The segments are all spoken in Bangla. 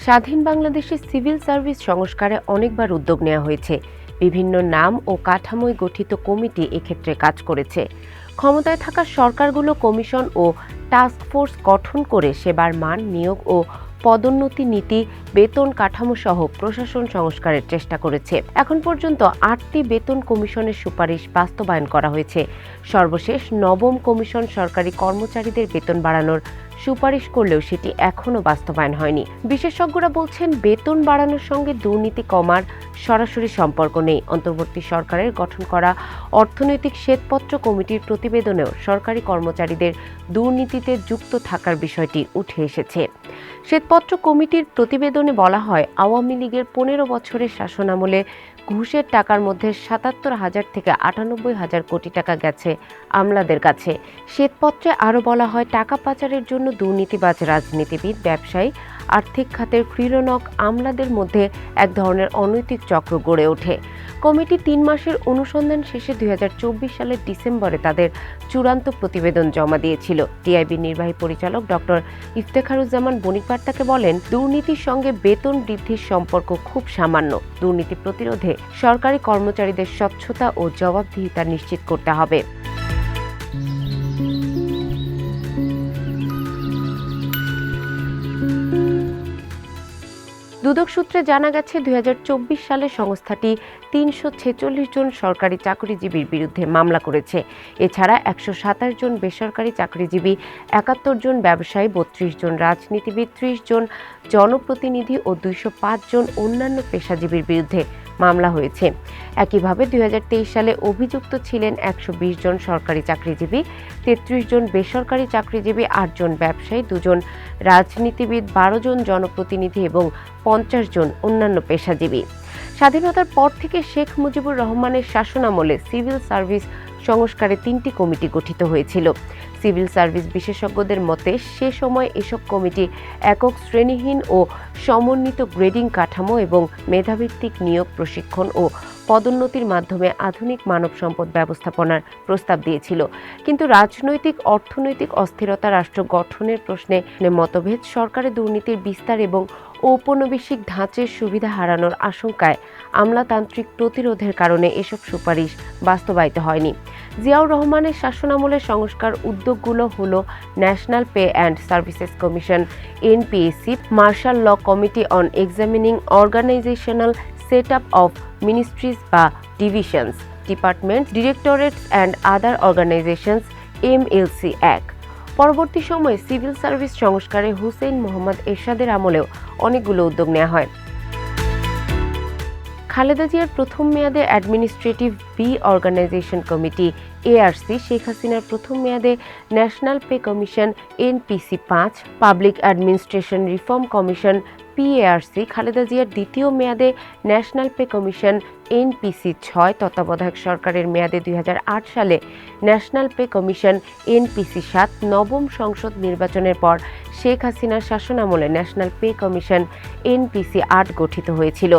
স্বাধীন বাংলাদেশে সিভিল সার্ভিস সংস্কারে অনেকবার উদ্যোগ নেওয়া হয়েছে। বিভিন্ন নাম ও কাঠামোয় গঠিত কমিটি এক্ষেত্রে কাজ করেছে। ক্ষমতায় থাকা সরকারগুলো কমিশন ও টাস্ক ফোর্স গঠন করে সেবার মান, নিয়োগ ও পদোন্নতি নীতি, বেতন কাঠামো সহ প্রশাসন সংস্কারের চেষ্টা করেছে। এখন পর্যন্ত 8টি বেতন কমিশনের সুপারিশ বাস্তবায়ন করা হয়েছে। সর্বশেষ নবম কমিশন সরকারি কর্মচারীদের বেতন বাড়ানোর সুপারিশ করলেও সেটি এখনো বাস্তবায়ন হয়নি। বিশেষজ্ঞরা বলছেন, বেতন বাড়ানোর সঙ্গে দুর্নীতি কমার সরাসরি সম্পর্ক নেই। অন্তর্বর্তী সরকারের গঠন করা অর্থনৈতিক শ্বেতপত্র কমিটির প্রতিবেদনেও সরকারি কর্মচারীদের দুর্নীতিতে যুক্ত থাকার বিষয়টি উঠে এসেছে। শ্বেতপত্র কমিটির প্রতিবেদনে বলা হয়, আওয়ামী লীগের 15 বছরের শাসনামলে ঘুষের টাকার মধ্যে 77,000 থেকে 98,000 কোটি টাকা গেছে আমলাদের কাছে। শ্বেতপত্রে আরও বলা হয়, টাকা পাচারের জন্য দুর্নীতিবাজ রাজনীতিবিদ, ব্যবসায়ী, আর্থিক খাতের ক্রীড়নক আমলাদের মধ্যে এক ধরনের অনৈতিক চক্র গড়ে ওঠে। কমিটি 3 মাসের অনুসন্ধান শেষে 2024 সালের ডিসেম্বরে তাদের চূড়ান্ত প্রতিবেদন জমা দিয়েছিল। টিআইবির নির্বাহী পরিচালক ডক্টর ইফতেখারুজ্জামান বণিকবার্তাকে বলেন, দুর্নীতির সঙ্গে বেতন বৃদ্ধির সম্পর্ক খুব সামান্য। দুর্নীতি প্রতিরোধে সরকারি কর্মচারীদের স্বচ্ছতা ও জবাবদিহিতা নিশ্চিত করতে হবে। দুদক সূত্রে জানা গেছে, 2024 সালে সংস্থাটি 346 জন সরকারি চাকরিজীবীর বিরুদ্ধে মামলা করেছে। এছাড়া 127 জন বেসরকারি চাকরিজীবী, 71 জন ব্যবসায়ী, 32 জন রাজনীতিবিদ, 30 জন জনপ্রতিনিধি ও 205 জন অন্যান্য পেশাজীবীর বিরুদ্ধে মামলা হয়েছে। একইভাবে 2023 সালে অভিযুক্ত ছিলেন 120 জন সরকারি চাকরিজীবী, 33 জন বেসরকারি চাকরিজীবী, 8 জন ব্যবসায়ী, 2 জন রাজনীতিবিদ, 12 জন জনপ্রতিনিধি এবং 50 জন অন্যান্য পেশাজীবী। স্বাধীনতার পর থেকে শেখ মুজিবুর রহমানের শাসনামলে সিভিল সার্ভিস সংস্কারে 3টি কমিটি গঠিত হয়েছিল। সিভিল সার্ভিস বিশেষজ্ঞদের মতে, সে সময় এসব কমিটি একক, শ্রেণীহীন ও সমন্বিত গ্রেডিং কাঠামো এবং মেধাভিত্তিক নিয়োগ, প্রশিক্ষণ ও পদোন্নতির মাধ্যমে আধুনিক মানব সম্পদ ব্যবস্থাপনার প্রস্তাব দিয়েছিল। কিন্তু রাজনৈতিক, অর্থনৈতিক অস্থিরতা, রাষ্ট্র গঠনের প্রশ্নে মতভেদ, সরকারের দুর্নীতির বিস্তার এবং ঔপনিবেশিক ধাঁচের সুবিধা হারানোর আশঙ্কায় আমলাতান্ত্রিক প্রতিরোধের কারণে এসব সুপারিশ বাস্তবায়িত হয়নি। জিয়াউর রহমানের শাসনামলের সংস্কার উদ্যোগগুলো হলো national pay and services commission NPSC, martial law committee on examining organisational set up of ministries বা divisions, departments, directorates and other organisations MLC act. পরবর্তী সময়ে সিভিল সার্ভিস সংস্কারে হুসেইন মোহাম্মদ এরশাদের আমলেও অনেকগুলো উদ্যোগ নেওয়া হয়। খালেদা জিয়ার প্রথম মেয়াদে administrative reorganisation committee ARC, Sheikh হাসিনার প্রথম মেয়াদে national pay commission NPC 5, public administration reform commission PARC, Khaleda জিয়ার দ্বিতীয় মেয়াদে ন্যাশনাল পে কমিশন এনপিসি 6, তত্ত্বাবধায়ক সরকারের মেয়াদে 2008 সালে ন্যাশনাল পে কমিশন এনপিসি 7, নবম সংসদ নির্বাচনের পর শেখ হাসিনার শাসনামলে ন্যাশনাল পে কমিশন এনপিসি 8 গঠিত হয়েছিল।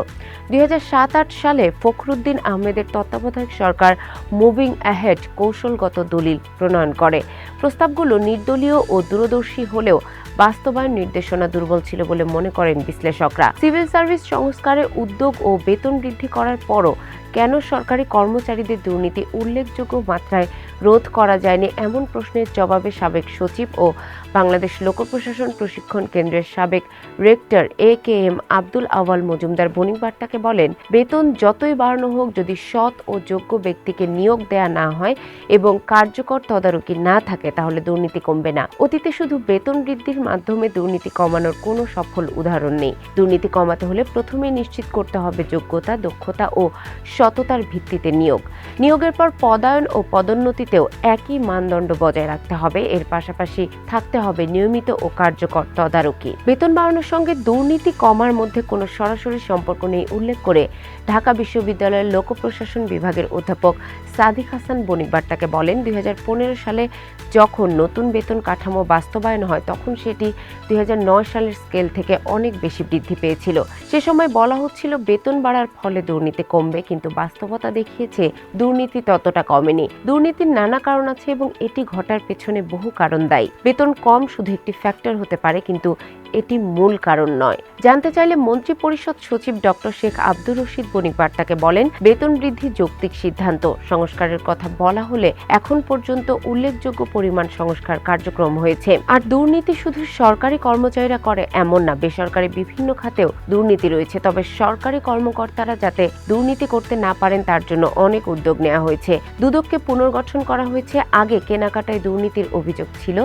2007-8 সালে ফখরুদ্দিন আহমেদের তত্ত্বাবধায়ক সরকার মুভিং অ্যাহেড কৌশলগত দলিল প্রণয়ন করে। প্রস্তাবগুলো নির্দলীয় ও দূরদর্শী হলেও বাস্তবায়ন নির্দেশনা দুর্বল ছিল বলে মনে করেন বিশ্লেষকরা। সিভিল সার্ভিস সংস্কারে উদ্যোগ ও বেতন বৃদ্ধি করার পরও কেন সরকারি কর্মচারীদের দুর্নীতি উল্লেখযোগ্য মাত্রায় রোধ করা যায়নি, এমন প্রশ্নের জবাবে সাবেক সচিব ও বাংলাদেশ লোক প্রশাসন প্রশিক্ষণ কেন্দ্রের সাবেক রেক্টর AKM আব্দুল আওয়াল মজুমদার বণিকবার্তাকে বলেন, বেতন যতই বাড়ানো হোক, যদি সৎ ও যোগ্য ব্যক্তিকে নিয়োগ দেয়া না হয় এবং কার্যকর তদারকি না থাকে, তাহলে দুর্নীতি কমবে না। অতীতে শুধু বেতন বৃদ্ধির মাধ্যমে দুর্নীতি কমানোর কোনো সফল উদাহরণ নেই। দুর্নীতি কমাতে হলে প্রথমেই নিশ্চিত করতে হবে যোগ্যতা, দক্ষতা ও সততার ভিত্তিতে নিয়োগের পর পদায়ন ও পদোন্নতিতেও একই মানদণ্ড বজায় রাখতে হবে। এর পাশাপাশি থাকতে হবে নিয়মিত ও কার্যকর তদারকি। বেতন বাড়ানোর সঙ্গে দুর্নীতি কমার মধ্যে কোনো সরাসরি সম্পর্ক নেই উল্লেখ করে ঢাকা বিশ্ববিদ্যালয়ের লোক প্রশাসন বিভাগের অধ্যাপক সাদিক হাসান বণিকবার্তাকে বলেন, 2015 সালে যখন নতুন বেতন কাঠামো বাস্তবায়ন হয়, তখন সেটি 2009 সালের স্কেল থেকে অনেক বেশি বৃদ্ধি পেয়েছিল। সে সময় বলা হচ্ছিল বেতন বাড়ার ফলে দুর্নীতি কমবে, কিন্তু বাস্তবতা দেখিয়েছে দুর্নীতি ততটা কমেনি। দুর্নীতির নানা কারণ আছে এবং এটি ঘটার পেছনে বহু কারণ দায়ী। বেতন কম শুধু একটি ফ্যাক্টর হতে পারে, কিন্তু এটি মূল কারণ নয়। জানতে চাইলে মন্ত্রিপরিষদ সচিব ডক্টর শেখ আব্দুর রশিদ বণিক বার্তাকে বলেন, বেতন বৃদ্ধি যৌক্তিক সিদ্ধান্ত। সংস্কারের কথা বলা হলে এখন পর্যন্ত উল্লেখযোগ্য পরিমাণ সংস্কার কার্যক্রম হয়েছে। আর দুর্নীতি শুধু সরকারি কর্মচারীরা করে এমন না, বেসরকারি বিভিন্ন খাতেও দুর্নীতি রয়েছে। তবে সরকারি কর্মকর্তারা যাতে দুর্নীতি করতে না পারেন তার জন্য অনেক উদ্যোগ নেওয়া হয়েছে। দুদককে পুনর্গঠন করা হয়েছে। আগে কেনাকাটায় দুর্নীতির অভিযোগ ছিল।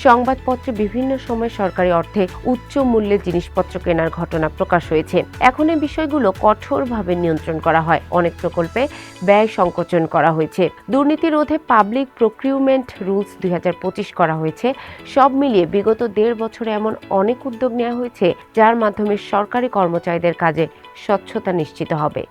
সংবাদপত্রে বিভিন্ন সময় সরকারি অর্থে উচ্চ মূল্যের জিনিসপত্র কেনার ঘটনা প্রকাশ হয়েছে। এখন এই বিষয়গুলো কঠোরভাবে নিয়ন্ত্রণ করা হয়। অনেক প্রকল্পে ব্যয় সংকোচন করা হয়েছে। দুর্নীতি রোধে পাবলিক প্রকিউরমেন্ট রুলস 2025 করা হয়েছে। সব মিলিয়ে বিগত 1.5 বছরে এমন অনেক উদ্যোগ নেওয়া হয়েছে যার মাধ্যমে সরকারি কর্মচারীদের কাজে স্বচ্ছতা নিশ্চিত হবে।